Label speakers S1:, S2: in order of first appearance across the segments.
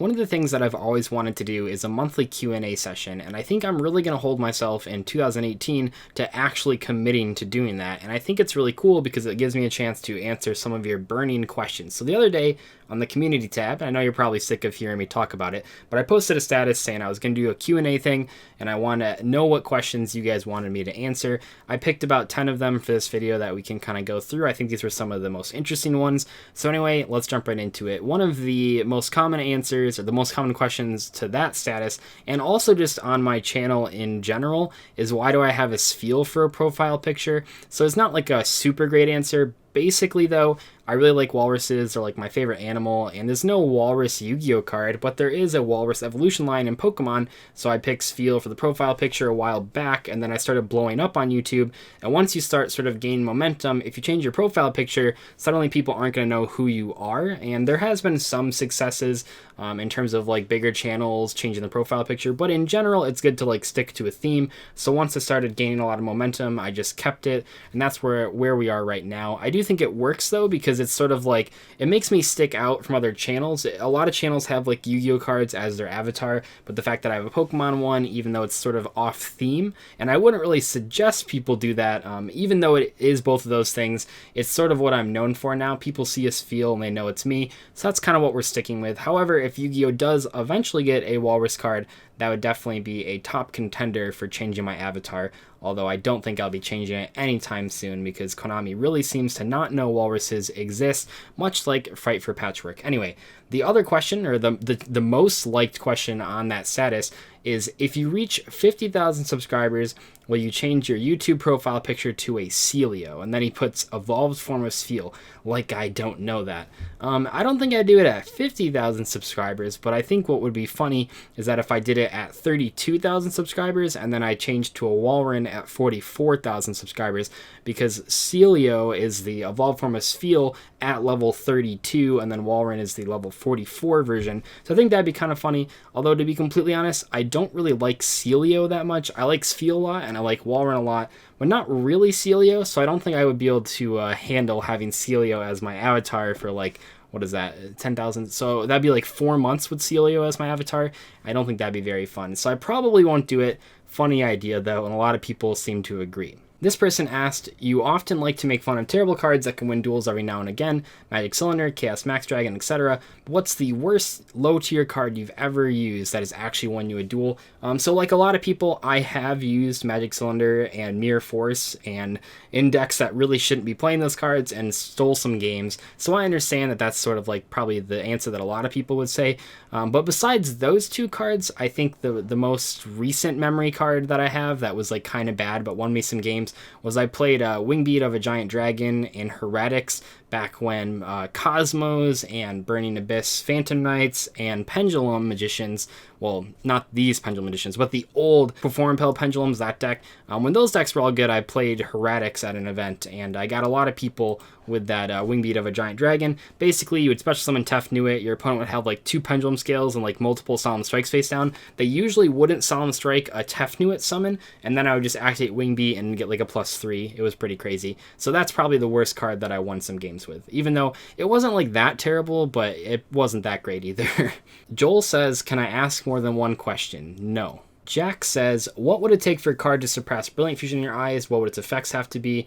S1: One of the things that I've always wanted to do is a monthly Q&A session, and I think I'm really going to hold myself in 2018 to actually committing to doing that. And I think it's really cool because it gives me a chance to answer some of your burning questions. So the other day on the community tab, and I know you're probably sick of hearing me talk about it, but I posted a status saying I was going to do a Q&A thing, and I want to know what questions you guys wanted me to answer. I picked about 10 of them for this video that we can kind of go through. I think these were some of the most interesting ones. So anyway, let's jump right into it. One of the most common answers, or the most common questions to that status, and also just on my channel in general, is why do I have a feel for a profile picture? So it's not like a super great answer. Basically, though, I really like walruses. They're like my favorite animal, and there's no walrus Yu-Gi-Oh card, but there is a walrus evolution line in Pokemon, so I picked Spheal for the profile picture a while back, and then I started blowing up on YouTube. And once you start sort of gaining momentum, if you change your profile picture, suddenly people aren't going to know who you are, and there has been some successes in terms of like bigger channels changing the profile picture, but in general, it's good to like stick to a theme. So once I started gaining a lot of momentum, I just kept it, and that's where we are right now. I do think it works though, because it's sort of like, it makes me stick out from other channels. A lot of channels have like Yu-Gi-Oh cards as their avatar, but the fact that I have a Pokemon one, even though it's sort of off theme, and I wouldn't really suggest people do that, even though it is both of those things, it's sort of what I'm known for now. People see us feel and they know it's me, so that's kind of what we're sticking with. However, if Yu-Gi-Oh does eventually get a walrus card, that would definitely be a top contender for changing my avatar, although I don't think I'll be changing it anytime soon because Konami really seems to not know walruses exist, much like Fight for Patchwork. Anyway, the other question, or the most liked question on that status, is if you reach 50,000 subscribers, will you change your YouTube profile picture to a Celio? And then he puts evolved form of Spheal. Like I don't know that. I don't think I'd do it at 50,000 subscribers, but I think what would be funny is that if I did it at 32,000 subscribers and then I changed to a Walrein at 44,000 subscribers, because Celio is the evolved form of Spheal at level 32, and then Walrein is the level 44 version. So I think that'd be kind of funny. Although to be completely honest, I don't really like Celio that much. I like Spheal a lot and I like Walrein a lot, but not really Celio, so I don't think I would be able to handle having Celio as my avatar for like, what is that, 10,000? So that'd be like 4 months with Celio as my avatar. I don't think that'd be very fun, so I probably won't do it. Funny idea though, and a lot of people seem to agree. This person asked, you often like to make fun of terrible cards that can win duels every now and again, Magic Cylinder, Chaos Max Dragon, etc. What's the worst low tier card you've ever used that has actually won you a duel? So like a lot of people, I have used Magic Cylinder and Mirror Force and in decks that really shouldn't be playing those cards and stole some games. So I understand that that's sort of like probably the answer that a lot of people would say. But besides those two cards, I think the most recent memory card that I have that was like kind of bad but won me some games was I played Wingbeat of a Giant Dragon in Heretics back when Cosmos and Burning Abyss Phantom Knights and Pendulum Magicians, well, not these Pendulum Magicians, but the old Perform Pel Pendulums, that deck, when those decks were all good, I played Heretics at an event, and I got a lot of people with that Wingbeat of a Giant Dragon. Basically, you would special summon Tefnuit, your opponent would have like 2 Pendulum Scales and like multiple Solemn Strikes face down. They usually wouldn't Solemn Strike a Tefnuit summon, and then I would just activate Wingbeat and get like a +3. It was pretty crazy. So that's probably the worst card that I won some games with, even though it wasn't like that terrible, but it wasn't that great either. Joel says, can I ask more than one question? No. Jack says, what would it take for a card to suppress Brilliant Fusion in your eyes? What would its effects have to be?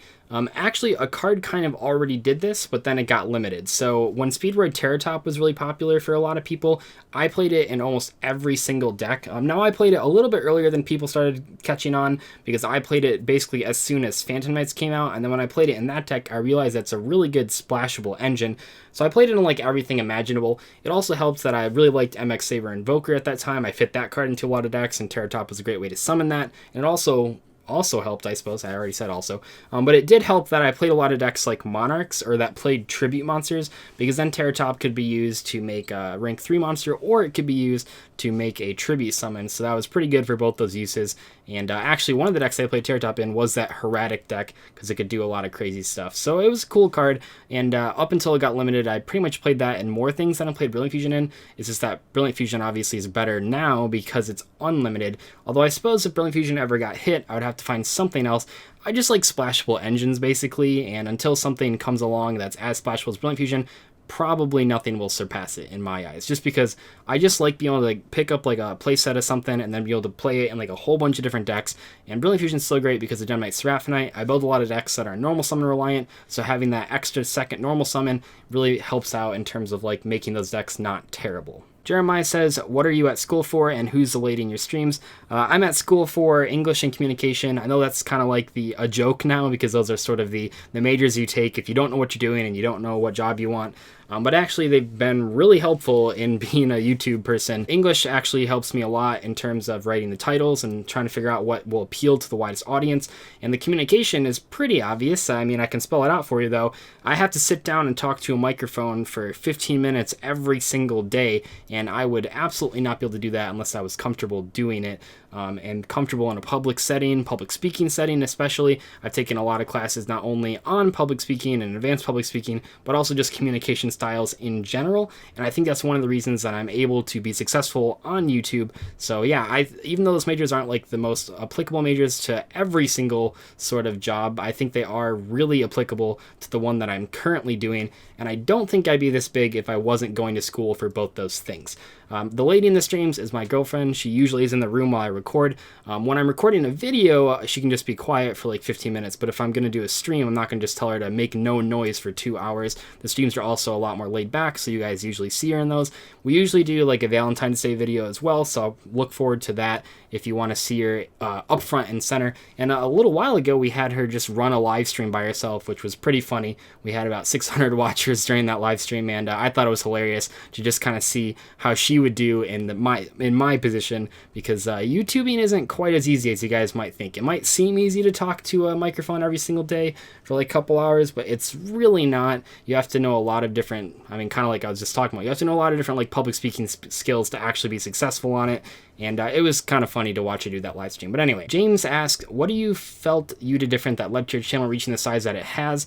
S1: Actually, a card kind of already did this, but then it got limited. So when Speedroid Terratop was really popular for a lot of people, I played it in almost every single deck. Now I played it a little bit earlier than people started catching on, because I played it basically as soon as Phantom Knights came out, and then when I played it in that deck, I realized that's a really good splashable engine. So I played it in like everything imaginable. It also helps that I really liked MX Saber Invoker at that time. I fit that card into a lot of decks, and Terratop was a great way to summon that. And it also helped, I suppose, I already said also, but it did help that I played a lot of decks like Monarchs, or that played Tribute monsters, because then Terratop could be used to make a rank 3 monster, or it could be used to make a Tribute summon, so that was pretty good for both those uses. And actually, one of the decks I played Terratop in was that Heretic deck, because it could do a lot of crazy stuff. So it was a cool card, and up until it got limited, I pretty much played that in more things than I played Brilliant Fusion in. It's just that Brilliant Fusion obviously is better now because it's unlimited, although I suppose if Brilliant Fusion ever got hit, I would have to find something else. I just like splashable engines, basically, and until something comes along that's as splashable as Brilliant Fusion, probably nothing will surpass it in my eyes, just because I just like being able to like pick up like a playset of something and then be able to play it in like a whole bunch of different decks. And Brilliant Fusion's still great because of Gemini Seraphinite. I build a lot of decks that are normal summon reliant, so having that extra second normal summon really helps out in terms of like making those decks not terrible. Jeremiah says, what are you at school for and who's the lady in your streams? I'm at school for English and communication. I know that's kind of like a joke now because those are sort of the majors you take if you don't know what you're doing and you don't know what job you want. But actually, they've been really helpful in being a YouTube person. English actually helps me a lot in terms of writing the titles and trying to figure out what will appeal to the widest audience. And the communication is pretty obvious. I mean, I can spell it out for you, though. I have to sit down and talk to a microphone for 15 minutes every single day, and I would absolutely not be able to do that unless I was comfortable doing it. And comfortable in a public setting, public speaking setting especially. I've taken a lot of classes not only on public speaking and advanced public speaking, but also just communication styles in general. And I think that's one of the reasons that I'm able to be successful on YouTube. So yeah, even though those majors aren't like the most applicable majors to every single sort of job, I think they are really applicable to the one that I'm currently doing. And I don't think I'd be this big if I wasn't going to school for both those things. The lady in the streams is my girlfriend. She usually is in the room while I record. When I'm recording a video, she can just be quiet for like 15 minutes. But if I'm going to do a stream, I'm not going to just tell her to make no noise for 2 hours. The streams are also a lot more laid back, so you guys usually see her in those. We usually do like a Valentine's Day video as well, so I'll look forward to that if you want to see her up front and center. And a little while ago, we had her just run a live stream by herself, which was pretty funny. We had about 600 watchers during that live stream, and I thought it was hilarious to just kind of see how she would do in my position, because YouTubing isn't quite as easy as you guys might think. It might seem easy to talk to a microphone every single day for like a couple hours, but it's really not. You have to know a lot of different, I mean, kind of like I was just talking about, you have to know a lot of different like public speaking skills to actually be successful on it. And it was kind of funny to watch her do that live stream. But anyway, James asked, what do you felt you did different that led to your channel reaching the size that it has?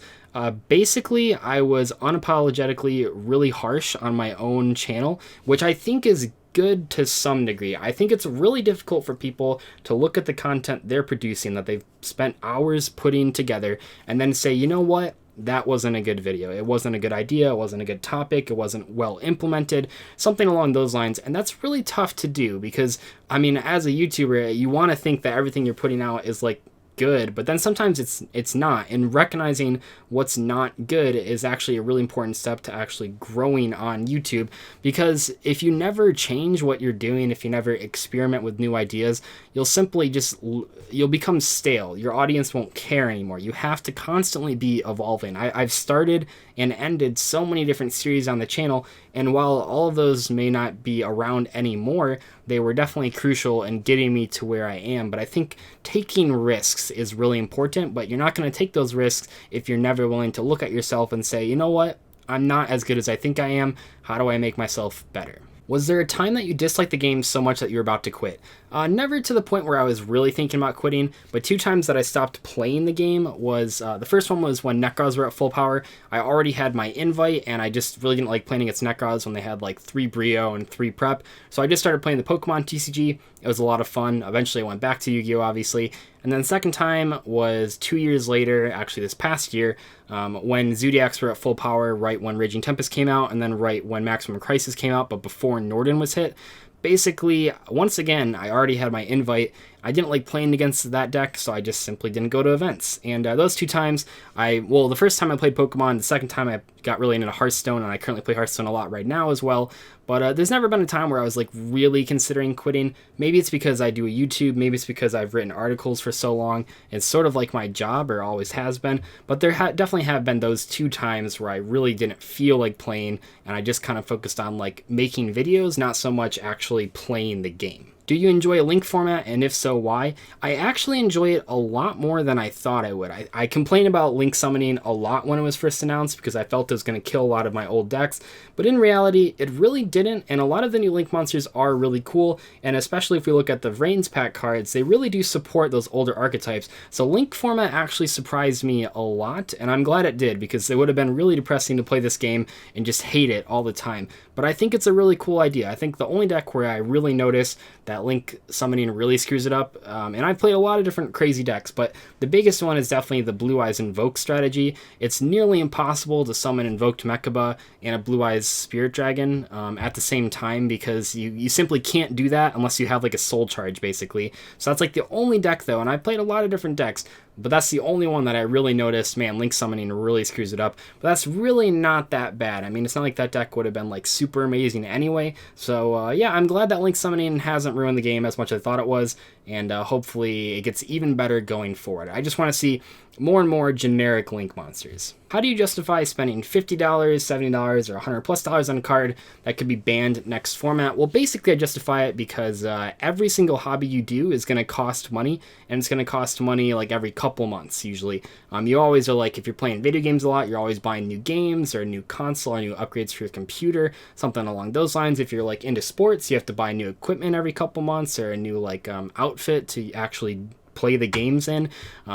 S1: Basically, I was unapologetically really harsh on my own channel, which I think is good to some degree. I think it's really difficult for people to look at the content they're producing that they've spent hours putting together and then say, you know what? That wasn't a good video. It wasn't a good idea. It wasn't a good topic. It wasn't well implemented, something along those lines. And that's really tough to do because, I mean, as a YouTuber, you want to think that everything you're putting out is like good, but then sometimes it's not. And recognizing what's not good is actually a really important step to actually growing on YouTube, because if you never change what you're doing, if you never experiment with new ideas, you'll become stale. Your audience won't care anymore. You have to constantly be evolving. I've started and ended so many different series on the channel, and while all of those may not be around anymore, they were definitely crucial in getting me to where I am. But I think taking risks is really important, but you're not going to take those risks if you're never willing to look at yourself and say, you know what, I'm not as good as I think I am. How do I make myself better? Was there a time that you disliked the game so much that you were about to quit? Never to the point where I was really thinking about quitting, but 2 times that I stopped playing the game was, the first one was when Necroz were at full power. I already had my invite, and I just really didn't like playing against Necroz when they had like 3 Brio and 3 Prep. So I just started playing the Pokemon TCG. It was a lot of fun. Eventually I went back to Yu-Gi-Oh! Obviously. And then the second time was 2 years later, actually this past year, when Zodiacs were at full power, right when Raging Tempest came out, and then right when Maximum Crisis came out, but before Norden was hit. Basically, once again, I already had my invite. I didn't like playing against that deck, so I just simply didn't go to events. And those 2 times, the first time I played Pokemon, the second time I got really into Hearthstone, and I currently play Hearthstone a lot right now as well. But there's never been a time where I was like really considering quitting. Maybe it's because I do a YouTube, maybe it's because I've written articles for so long. It's sort of like my job, or always has been. But there definitely have been those 2 times where I really didn't feel like playing, and I just kind of focused on like making videos, not so much actually playing the game. Do you enjoy a link format, and if so, why? I actually enjoy it a lot more than I thought I would. I complained about link summoning a lot when it was first announced because I felt it was going to kill a lot of my old decks, but in reality, it really didn't, and a lot of the new link monsters are really cool, and especially if we look at the Reigns pack cards, they really do support those older archetypes, so link format actually surprised me a lot, and I'm glad it did, because it would have been really depressing to play this game and just hate it all the time. But I think it's a really cool idea. I think the only deck where I really noticed that that Link summoning really screws it up. And I've played a lot of different crazy decks, but the biggest one is definitely the Blue Eyes Invoke strategy. It's nearly impossible to summon Invoked Mechaba and a Blue Eyes Spirit Dragon at the same time, because you simply can't do that unless you have like a soul charge, basically. So that's like the only deck though, and I've played a lot of different decks, but that's the only one that I really noticed, man, Link summoning really screws it up. But that's really not that bad. I mean, it's not like that deck would have been like super amazing anyway. So yeah, I'm glad that Link summoning hasn't ruined the game as much as I thought it was, and hopefully it gets even better going forward. I just want to see more and more generic Link monsters. How do you justify spending $50, $70, or $100+ on a card that could be banned next format? Well, basically I justify it because every single hobby you do is going to cost money, and it's going to cost money like every couple months usually. You always are like, if you're playing video games a lot, you're always buying new games or a new console or new upgrades for your computer, something along those lines. If you're like into sports, you have to buy new equipment every couple months or a new like outfit to actually play the games in,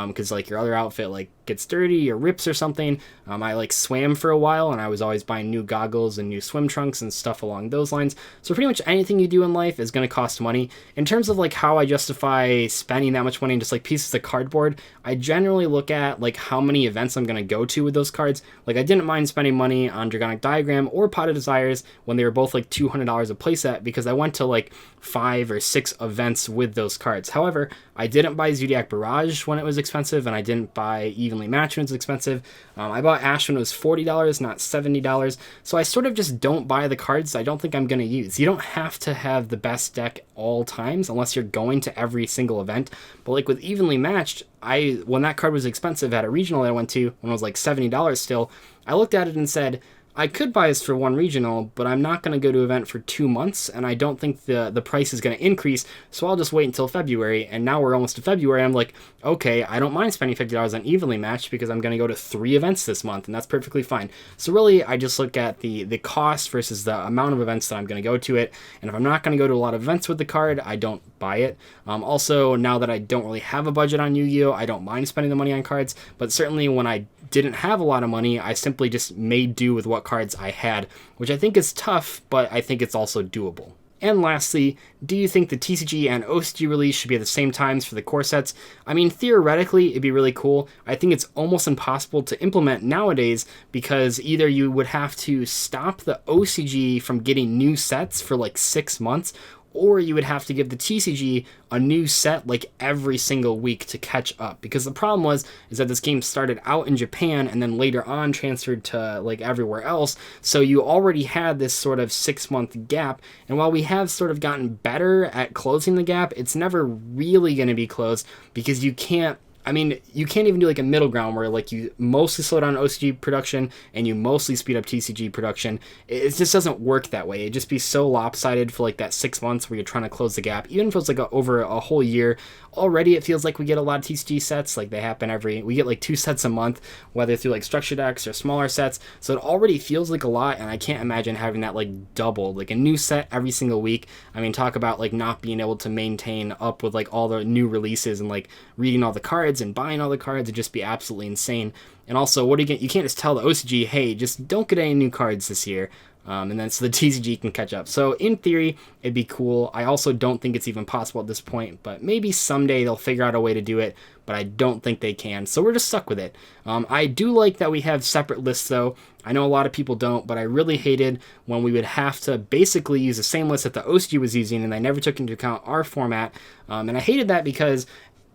S1: because like your other outfit like gets dirty or rips or something. I like swam for a while, and I was always buying new goggles and new swim trunks and stuff along those lines. So pretty much anything you do in life is going to cost money. In terms of like how I justify spending that much money on just like pieces of cardboard, I generally look at like how many events I'm going to go to with those cards. Like I didn't mind spending money on Dragonic Diagram or Pot of Desires when they were both like $200 a playset, because I went to like 5 or 6 events with those cards. However, I didn't buy Zodiac Barrage when it was expensive, and I didn't buy Evenly Matched when it was expensive. I bought Ash when it was $40, not $70. So I sort of just don't buy the cards I don't think I'm going to use. You don't have to have the best deck all times unless you're going to every single event. But like with Evenly Matched, when that card was expensive at a regional that I went to, when it was like $70 still, I looked at it and said, I could buy this for one regional, but I'm not going to go to an event for 2 months, and I don't think the price is going to increase, so I'll just wait until February. And now we're almost to February. I'm like, okay, I don't mind spending $50 on Evenly Matched because I'm going to go to 3 events this month, and that's perfectly fine. So really, I just look at the cost versus the amount of events that I'm going to go to it, and if I'm not going to go to a lot of events with the card, I don't buy it. Also, now that I don't really have a budget on Yu-Gi-Oh!, I don't mind spending the money on cards, but certainly when I didn't have a lot of money, I simply just made do with what cards I had, which I think is tough, but I think it's also doable. And lastly, do you think the TCG and OCG release should be at the same times for the core sets? I mean, theoretically, it'd be really cool. I think it's almost impossible to implement nowadays, because either you would have to stop the OCG from getting new sets for like 6 months, or you would have to give the TCG a new set like every single week to catch up. Because the problem is that this game started out in Japan and then later on transferred to like everywhere else. So you already had this sort of 6-month gap. And while we have sort of gotten better at closing the gap, it's never really going to be closed, because you can't even do like a middle ground where like you mostly slow down OCG production and you mostly speed up TCG production. It just doesn't work that way. It'd just be so lopsided for like that 6 months where you're trying to close the gap. Even if it was like over a whole year, already it feels like we get a lot of TCG sets. Like we get like 2 sets a month, whether through like structure decks or smaller sets. So it already feels like a lot, and I can't imagine having that like doubled, like a new set every single week. I mean, talk about like not being able to maintain up with like all the new releases and like reading all the cards and buying all the cards. It'd just be absolutely insane. And also, what do you get? You can't just tell the OCG, hey, just don't get any new cards this year. And then so the TCG can catch up. So in theory, it'd be cool. I also don't think it's even possible at this point, but maybe someday they'll figure out a way to do it, but I don't think they can. So we're just stuck with it. I do like that we have separate lists though. I know a lot of people don't, but I really hated when we would have to basically use the same list that the OCG was using, and they never took into account our format. And I hated that because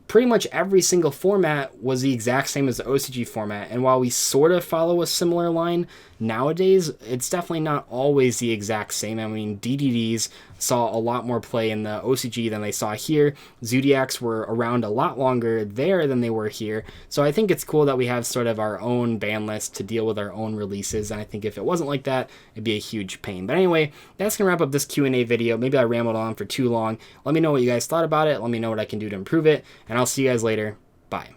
S1: pretty much every single format was the exact same as the OCG format, and while we sort of follow a similar line nowadays, it's definitely not always the exact same. I mean, DDDs saw a lot more play in the OCG than they saw here. Zodiacs were around a lot longer there than they were here, so I think it's cool that we have sort of our own ban list to deal with our own releases, and I think if it wasn't like that, it'd be a huge pain. But anyway, that's gonna wrap up this Q&A video. Maybe I rambled on for too long. Let me know what you guys thought about it. Let me know what I can do to improve it, and I'll see you guys later. Bye.